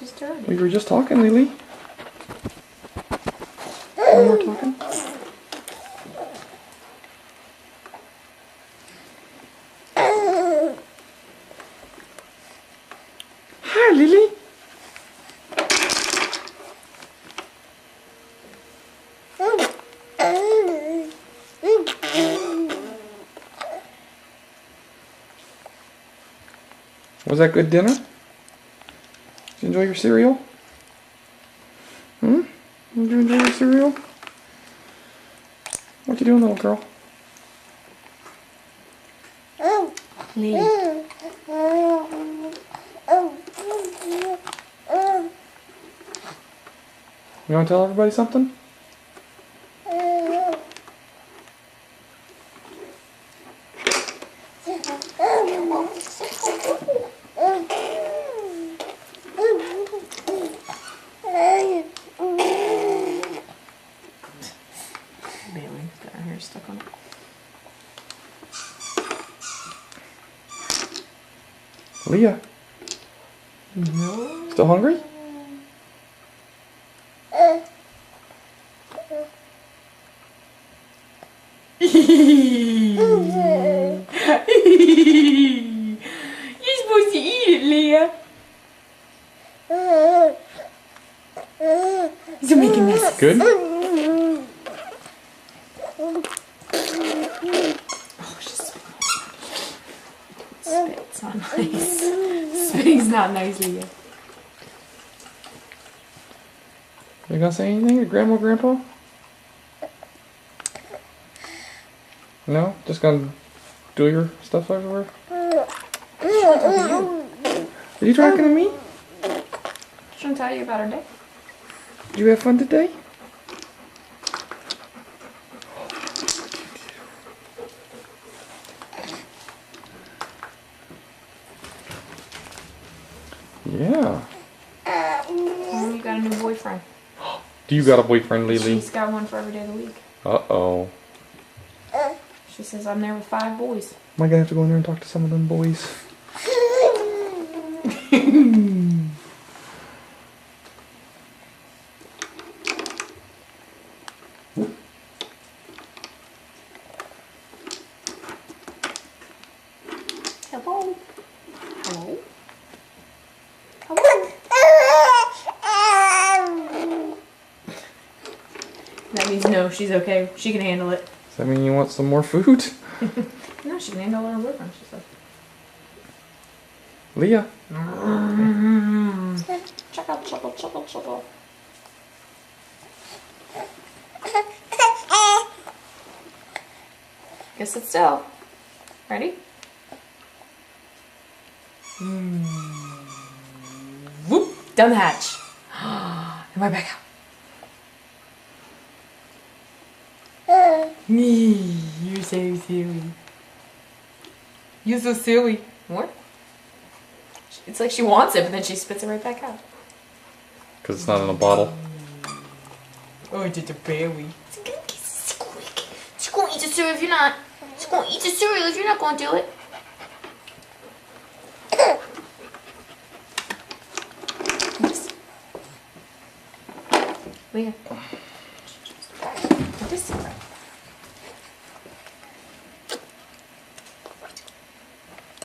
She's dirty. We were just talking, Lily. We were talking. Hi, Lily. Was that good dinner? Did you enjoy your cereal? Did you enjoy your cereal? What you doing, little girl? Lee. You want to tell everybody something? Bailey's got her hair stuck on it. Leah, No. still hungry? You're supposed to eat it, Leah. You're making messes. Good? Oh, she's spit's not nice. Spitting's not nice, Leah. You gonna say anything to Grandma or Grandpa? No? Just gonna do your stuff everywhere? Are you talking to me? She's gonna tell you about her day. Did you have fun today? Yeah. Oh, you got a new boyfriend. Do you got a boyfriend, Lily? She's got one for every day of the week. Uh-oh. She says, I'm there with 5 boys. Am I gonna have to go in there and talk to some of them boys? Hello? Hello? Hello? That means no, she's okay. She can handle it. Does that mean you want some more food? No, she can handle her boyfriend, she said. Leah. Chuckle, chuckle, chuckle, chuckle. Guess sit still. Ready? Whoop! Down the hatch. And right back out. You're so silly. You're so silly. More? It's like she wants it, but then she spits it right back out. Because it's not in a bottle. Oh, it's a berry. She's gonna eat the cereal if you're not. She's gonna eat the cereal if you're not gonna do it. Leah.